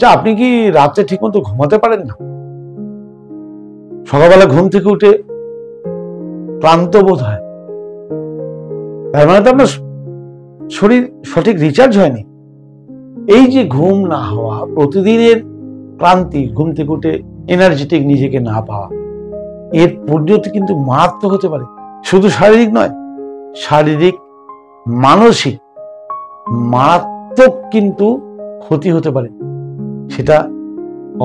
আচ্ছা, আপনি কি রাতে ঠিক মতো ঘুমাতে পারেন না? সকালবেলা ঘুম থেকে উঠে ক্লান্ত বোধ হয়, তার মানে তো আপনার শরীর সঠিক রিচার্জ হয়নি। এই যে ঘুম না হওয়া, প্রতিদিনের ক্লান্তি, ঘুম থেকে উঠে এনার্জেটিক নিজেকে না পাওয়া, এর পরিণতি কিন্তু মারাত্মক হতে পারে। শুধু শারীরিক নয়, শারীরিক মানসিক মারাত্মক কিন্তু ক্ষতি হতে পারে। সেটা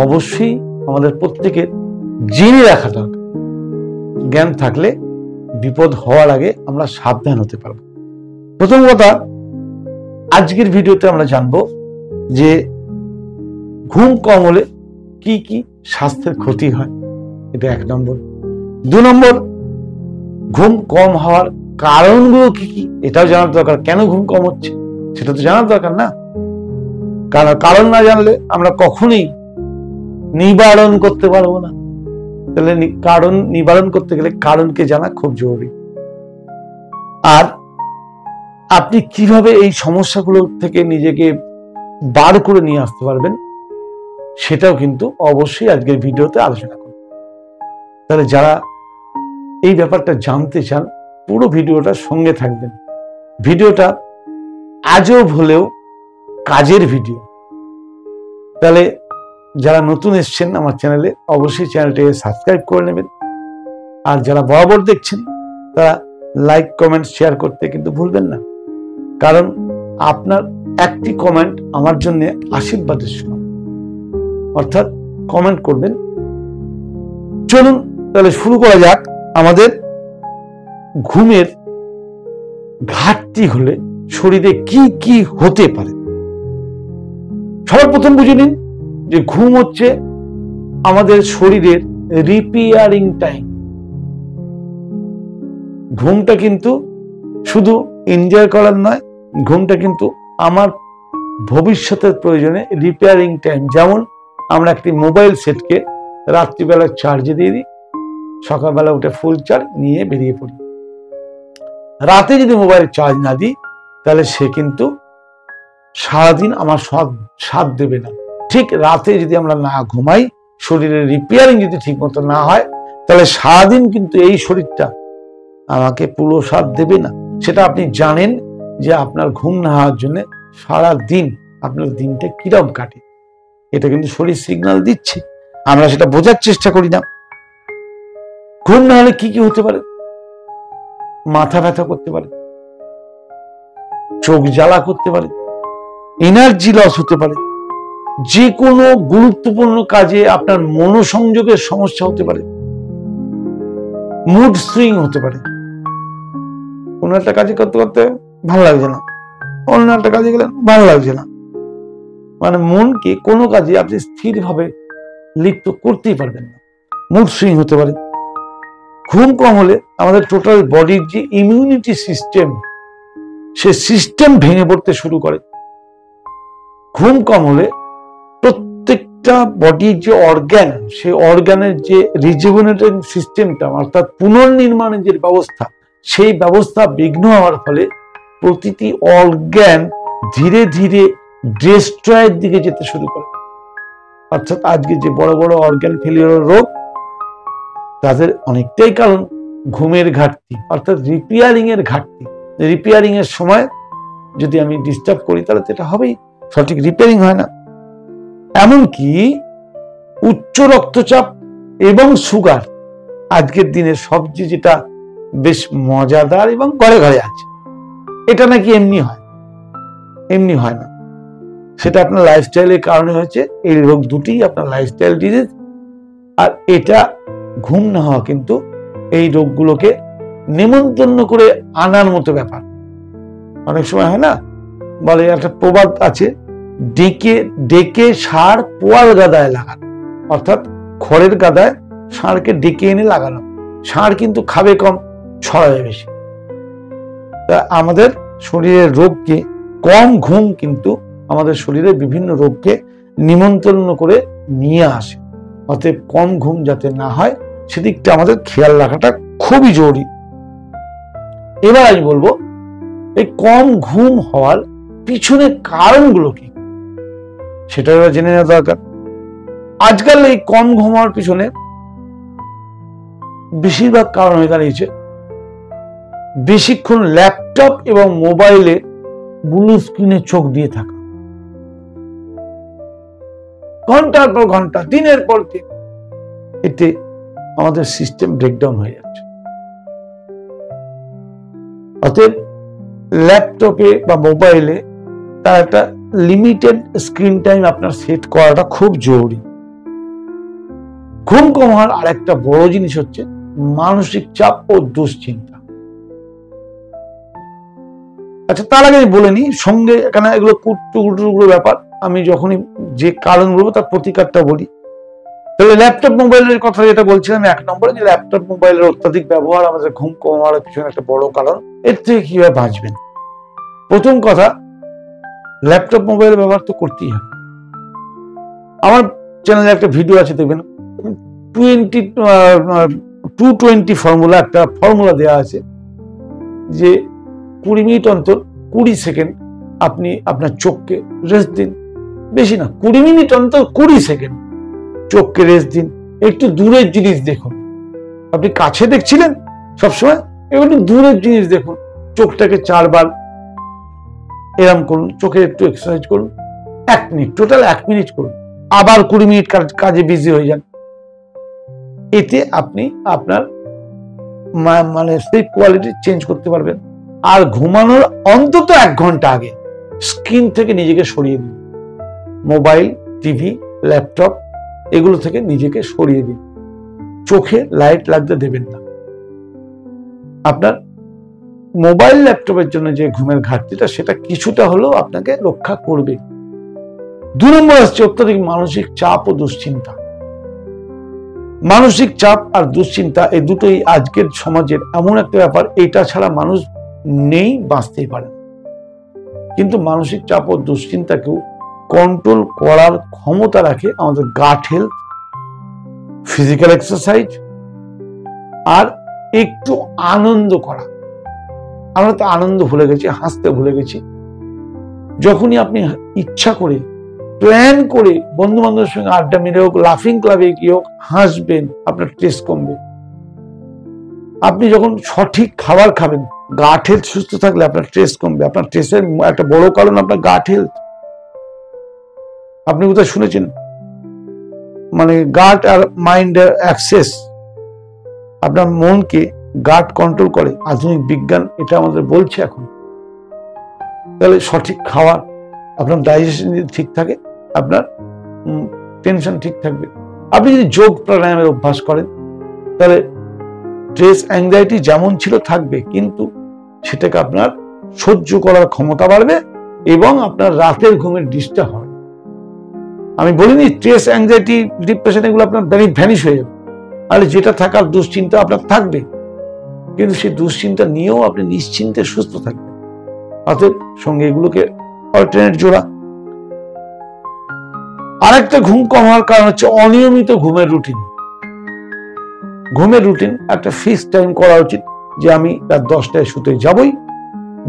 অবশ্যই আমাদের প্রত্যেকের জেনে রাখা দরকার। জ্ঞান থাকলে বিপদ হওয়ার আগে আমরা সাবধান হতে পারব। প্রথম কথা, আজকের ভিডিওতে আমরা জানবো যে ঘুম কম হলে কি কি স্বাস্থ্যের ক্ষতি হয়, এটা 1 নম্বর। 2 নম্বর, ঘুম কম হওয়ার কারণগুলো কি কি, এটাও জানার দরকার। কেন ঘুম কম হচ্ছে সেটা তো জানার দরকার না? কারণ না জানলে আমরা কখনোই নিবারণ করতে পারবো না। তাহলে কারণ নিবারণ করতে গেলে কারণকে জানা খুব জরুরি। আর আপনি কিভাবে এই সমস্যাগুলো থেকে নিজেকে বার করে নিয়ে আসতে পারবেন, সেটাও কিন্তু অবশ্যই আজকের ভিডিওতে আলোচনা করব। তাহলে যারা এই ব্যাপারটা জানতে চান, পুরো ভিডিওটা সঙ্গে থাকবেন। ভিডিওটা আজব হলেও কাজের ভিডিও। তাহলে যারা নতুন এসছেন আমার চ্যানেলে, অবশ্যই চ্যানেলটাকে সাবস্ক্রাইব করে নেবেন। আর যারা বরাবর দেখছেন তারা লাইক, কমেন্ট, শেয়ার করতে কিন্তু ভুলবেন না। কারণ আপনার একটি কমেন্ট আমার জন্য আশীর্বাদের সমান। অর্থাৎ কমেন্ট করবেন। চলুন তাহলে শুরু করা যাক। আমাদের ঘুমের ঘাটতি হলে শরীরে কি কি হতে পারে। সবার প্রথম বুঝে নিন যে ঘুম হচ্ছে আমাদের শরীরের রিপেয়ারিং টাইম। ঘুমটা কিন্তু শুধু এনজয় করার নয়, ঘুমটা কিন্তু আমার ভবিষ্যতের প্রয়োজনে রিপেয়ারিং টাইম। যেমন আমরা একটি মোবাইল সেটকে রাত্রিবেলা চার্জে দিয়ে দিই, সকালবেলা উঠে ফুল চার্জ নিয়ে বেরিয়ে পড়ি। রাতে যদি মোবাইল চার্জ না দিই, তাহলে সে কিন্তু সারাদিন আমার সাথ দেবে না। ঠিক রাতে যদি আমরা না ঘুমাই, শরীরের রিপেয়ারিং যদি ঠিক মতো না হয়, তাহলে সারাদিন কিন্তু এই শরীরটা আমাকে পুরো সাথ দেবে না। সেটা আপনি জানেন যে আপনার ঘুম না হওয়ার জন্য সারা দিন আপনার দিনটা কিরকম কাটে। এটা কিন্তু শরীর সিগন্যাল দিচ্ছে, আমরা সেটা বোঝার চেষ্টা করি না। ঘুম না হলে কি কি হতে পারে? মাথা ব্যথা করতে পারে, চোখ জ্বালা করতে পারে, এনার্জি লস হতে পারে, যে কোনো গুরুত্বপূর্ণ কাজে আপনার মনোসংযোগের সমস্যা হতে পারে, মুড সুইং হতে পারে। কোন একটা কাজে করতে করতে ভালো লাগছে না, অন্য একটা কাজে গেলেন ভালো লাগছে না। মানে মনকে কোনো কাজে আপনি স্থিরভাবে লিপ্ত করতেই পারবেন না। মুড সুইং হতে পারে। ঘুম কম হলে আমাদের টোটাল বডির যে ইমিউনিটি সিস্টেম, সে সিস্টেম ভেঙে পড়তে শুরু করে। ঘুম কম হলে প্রত্যেকটা বডির যে অর্গান, সেই অর্গানের যে রিজুভিনেটিং সিস্টেমটা, অর্থাৎ পুনর্নির্মাণের যে ব্যবস্থা, সেই ব্যবস্থা বিঘ্ন হওয়ার ফলে প্রতিটি অর্গান ধীরে ধীরে ডিস্ট্রয়ের দিকে যেতে শুরু করে। অর্থাৎ আজকে যে বড় বড় অর্গান ফেলিওর রোগ, তাদের অনেকটাই কারণ ঘুমের ঘাটতি, অর্থাৎ রিপেয়ারিং এর ঘাটতি। রিপেয়ারিং এর সময় যদি আমি ডিস্টার্ব করি, তাহলে এটা হবেই, সঠিক রিপেয়ারিং হয় না। এমনকি উচ্চ রক্তচাপ এবং সুগার, আজকের দিনে সবচেয়ে যেটা বেশ মজাদার এবং ঘরে ঘরে আছে, এটা নাকি এমনি হয়। এমনি হয় না, সেটা আপনার লাইফস্টাইলের কারণে হয়েছে। এই রোগ দুটি আপনার লাইফস্টাইল ডিজিজ, আর এটা ঘুম না হওয়া কিন্তু এই রোগগুলোকে নিমন্ত্রণ করে আনার মতো ব্যাপার। অনেক সময় হয় না, বলে একটা প্রবাদ আছে, ডেকে ডেকে ষাঁড় পোয়াল গাদায় লাগানো। অর্থাৎ খড়ের গাদায় ষাঁড়কে ডেকে এনে লাগানো। ষাঁড় কিন্তু খাবে কম, ছড়াবে বেশি। তা আমাদের শরীরের রোগকে, কম ঘুম কিন্তু আমাদের শরীরের বিভিন্ন রোগকে নিমন্ত্রণ করে নিয়ে আসে। অতএব কম ঘুম যাতে না হয়, সেদিকটা আমাদের খেয়াল রাখাটা খুবই জরুরি। এবার আমি বলবো, এই কম ঘুম হওয়ার পিছনে কারণগুলো কি। সেটাও জেনে নেওয়া দরকার। আজকাল এই কম ঘুমানোর পিছনে বেশিরভাগ কারণ হয়ে দাঁড়িয়েছে বেশিক্ষণ ল্যাপটপ এবং মোবাইলে ব্লু স্ক্রিনে চোখ দিয়ে থাকা, ঘন্টার পর ঘন্টা, দিনের পর দিন। এতে আমাদের সিস্টেম ব্রেকডাউন হয়ে যাচ্ছে। অতএব ল্যাপটপে বা মোবাইলে তার একটা লিমিটেড স্ক্রিন টাইম আপনার সেট করাটা খুব জরুরি। ঘুম কমার আর একটা বড় জিনিস হচ্ছে মানসিক চাপ ও দুশ্চিন্তা। আচ্ছা, তার আগে বলে নি, সঙ্গে এখানে এগুলো টুকরো ব্যাপার, আমি যখনই যে কারণ বলবো তার প্রতিকারটা বলি। তাহলে ল্যাপটপ মোবাইলের কথা যেটা বলছিলাম, 1 নম্বরে যে ল্যাপটপ মোবাইলের অত্যাধিক ব্যবহার আমাদের ঘুম কমার পিছনে একটা বড় কারণ। এর থেকে কিভাবে বাঁচবেন? প্রথম কথা, ল্যাপটপ মোবাইল ব্যবহার তো করতেই হবে। আমার চ্যানেলে একটা ভিডিও আছে, দেখবেন 220 ফর্মুলা, একটা ফর্মুলা দেওয়া আছে যে 20 মিনিট অন্তর 20 সেকেন্ড আপনি আপনার চোখকে রেস্ট দিন। বেশি না, 20 মিনিট অন্তর 20 সেকেন্ড চোখকে রেস্ট দিন। একটু দূরের জিনিস দেখুন। আপনি কাছে দেখছিলেন সবসময়, একটু দূরের জিনিস দেখুন। চোখটাকে 4 বার এরম করুন, চোখে একটু এক্সারসাইজ করুন। 1 মিনিট, টোটাল 1 মিনিট করুন। আবার 20 মিনিট কাজে বিজি হয়ে যান। এতে আপনি আপনার মানে স্লিপ কোয়ালিটি চেঞ্জ করতে পারবেন। আর ঘুমানোর অন্তত 1 ঘন্টা আগে স্ক্রিন থেকে নিজেকে সরিয়ে দিন। মোবাইল, টিভি, ল্যাপটপ এগুলো থেকে নিজেকে সরিয়ে দিন। চোখে লাইট লাগতে দেবেন না। আপনার মোবাইল ল্যাপটপের জন্য যে ঘুমের ঘাটতিটা, সেটা কিছুটা হলেও আপনাকে রক্ষা করবে। 2 নম্বর আসছে অত্যাধিক মানসিক চাপ ও দুশ্চিন্তা। মানসিক চাপ আর দুশ্চিন্তা এই দুটোই আজকের সমাজের এমন একটা ব্যাপার, এটা ছাড়া মানুষ নেই, বাঁচতেই পারে। কিন্তু মানসিক চাপ ও দুশ্চিন্তাকেও কন্ট্রোল করার ক্ষমতা রাখে আমাদের গাট হেলথ, ফিজিক্যাল এক্সারসাইজ আর একটু আনন্দ করা। আমরা তো আনন্দ ভুলে গেছি, হাসতে ভুলে গেছি। যখনই আপনি ইচ্ছা করে প্ল্যান করে বন্ধু বান্ধবের সঙ্গে আড্ডা মেরে হোক, লাফিং ক্লাবে গিয়ে হোক হাসবেন, আপনার স্ট্রেস কমবে। আপনি যখন সঠিক খাবার খাবেন, গাট হেলথ সুস্থ থাকলে আপনার স্ট্রেস কমবে। আপনার স্ট্রেসের একটা বড় কারণ আপনার গাট হেলথ। আপনি কোথায় শুনেছেন মানে গাট আর মাইন্ড অ্যাক্সেস, আপনার মনকে গাট কন্ট্রোল করে। আধুনিক বিজ্ঞান এটা আমাদের বলছে এখন। তাহলে সঠিক খাওয়ার, আপনার ডাইজেশন যদি ঠিক থাকে, আপনার টেনশন ঠিক থাকবে। আপনি যদি যোগ প্রাণায়ামের অভ্যাস করেন, তাহলে স্ট্রেস অ্যাংজাইটি যেমন ছিল থাকবে, কিন্তু সেটাকে আপনার সহ্য করার ক্ষমতা বাড়বে এবং আপনার রাতের ঘুমের ডিস্টার্ব হবে। আমি বলিনি স্ট্রেস অ্যাংজাইটি ডিপ্রেশন এগুলো আপনার ভ্যানিশ হয়ে যাবে, আর যেটা থাকার দুশ্চিন্তা আপনার থাকবে, কিন্তু সেই দুশ্চিন্তা নিয়েও আপনি নিশ্চিন্তে সুস্থ থাকবেন। অতএব সঙ্গে এগুলোকে অল্টারনেট জোড়া। আরেকটা ঘুম কম হওয়ার কারণ হচ্ছে অনিয়মিত ঘুমের রুটিন। ঘুমের রুটিন একটা ফিক্সড টাইম করা উচিত, যে আমি রাত 10টায় শুতে যাবই,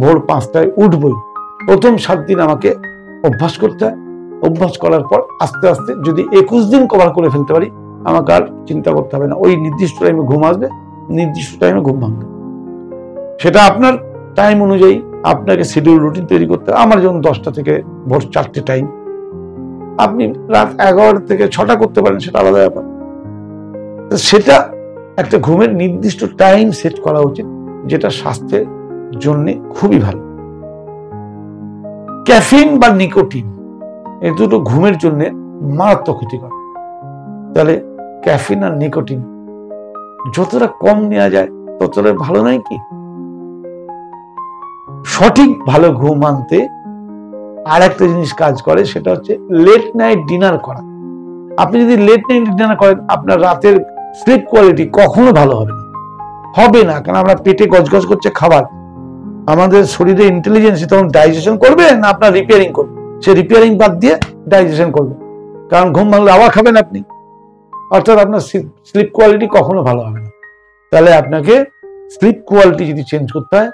ভোর 5টায় উঠবই। প্রথম 7 দিন আমাকে অভ্যাস করতে হয়। অভ্যাস করার পর আস্তে আস্তে যদি 21 দিন কভার করে ফেলতে পারি, আমাকে আর চিন্তা করতে হবে না। ওই নির্দিষ্ট টাইমে ঘুম আসবে, নির্দিষ্ট টাইমে ঘুম ভাঙবে। সেটা আপনার টাইম অনুযায়ী আপনাকে শিডিউল রুটিন তৈরি করতে হবে। আমার যেমন 10টা থেকে ভোর 4টে টাইম, আপনি রাত 11টা থেকে 6টা করতে পারেন, সেটা আলাদা ব্যাপার। সেটা একটা ঘুমের নির্দিষ্ট টাইম সেট করা উচিত, যেটা স্বাস্থ্যের জন্য খুবই ভালো। ক্যাফিন বা নিকোটিন এই দুটো ঘুমের জন্য মারাত্মক ক্ষতিকর। তাহলে ক্যাফিন আর নিকোটিন যতটা কম নেওয়া যায় ততটা ভালো, নয় কি? সঠিক ভালো ঘুম আনতে আর একটা জিনিস কাজ করে, সেটা হচ্ছে লেট নাইট ডিনার করা। আপনি যদি লেট নাইট ডিনার করেন, আপনার রাতের স্লিপ কোয়ালিটি কখনো ভালো হবে না। কারণ আমরা পেটে গজগজ করছে খাবার, আমাদের শরীরে ইন্টেলিজেন্স তখন ডাইজেশন করবে না আপনার রিপেয়ারিং করবে। সে রিপেয়ারিং বাদ দিয়ে ডাইজেশন করবে, কারণ ঘুম ভাঙলে আবার খাবেন আপনি। অর্থাৎ আপনার স্লিপ কোয়ালিটি কখনো ভালো হবে না। তাহলে আপনাকে স্লিপ কোয়ালিটি যদি চেঞ্জ করতে হয়,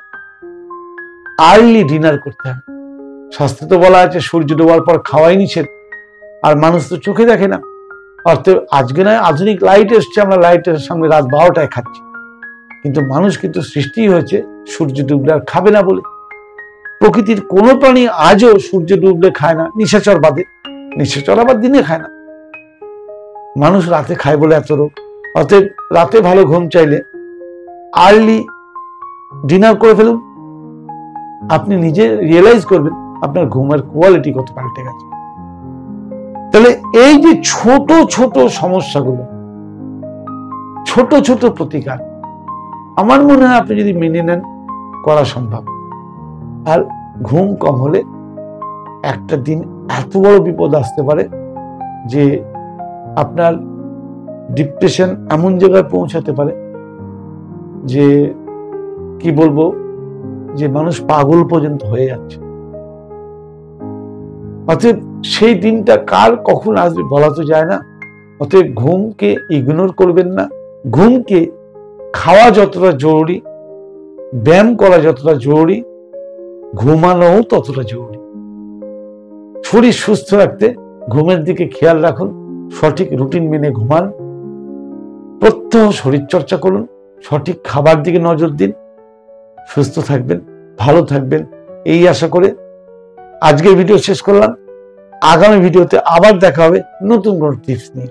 আর্লি ডিনার করতে হবে। শাস্ত্রে তো বলা আছে সূর্য ডোবার পর খাওয়াই নিষেধ, আর মানুষ তো চোখে দেখে না। অর্থাৎ আজকে নয় আধুনিক লাইট এসছে, আমরা লাইটের সঙ্গে রাত 12টায় খাচ্ছি, কিন্তু মানুষ কিন্তু সৃষ্টি হয়েছে সূর্য ডুবলে আর খাবে না বলে। প্রকৃতির কোনো প্রাণী আজও সূর্য ডুবলে খায় না, নিশাচর বাদে। নিশাচর আবার দিনে খায় না, মানুষ রাতে খায় বলে এত রোগ। অতএব রাতে ভালো ঘুম চাইলে আর্লি ডিনার করে ফেলুন, আপনি নিজে রিয়েলাইজ করবেন আপনার ঘুমের কোয়ালিটি কত পাল্টে গেছে। তাহলে এই যে ছোট ছোট সমস্যাগুলো, ছোট ছোট প্রতিকার, আমার মনে হয় আপনি যদি মেনে নেন করা সম্ভব। আর ঘুম কম হলে একটা দিন এত বড় বিপদ আসতে পারে যে আপনার ডিপ্রেশন এমন জায়গায় পৌঁছাতে পারে যে কি বলবো, যে মানুষ পাগল পর্যন্ত হয়ে যাচ্ছে। অতএব সেই দিনটা কার কখন আসবে বলা তো যায় না। অতএব ঘুমকে ইগনোর করবেন না। ঘুমকে খাওয়া যতটা জরুরি, ব্যায়াম করা যতটা জরুরি, ঘুমানোও ততটা জরুরি। শরীর সুস্থ রাখতে ঘুমের দিকে খেয়াল রাখুন, সঠিক রুটিন মেনে ঘুমান, প্রত্যহ শরীর চর্চা করুন, সঠিক খাবার দিকে নজর দিন, সুস্থ থাকবেন, ভালো থাকবেন, এই আশা করে আজকের ভিডিও শেষ করলাম। আগামী ভিডিওতে আবার দেখা হবে নতুন কোনো টিপস নিয়ে।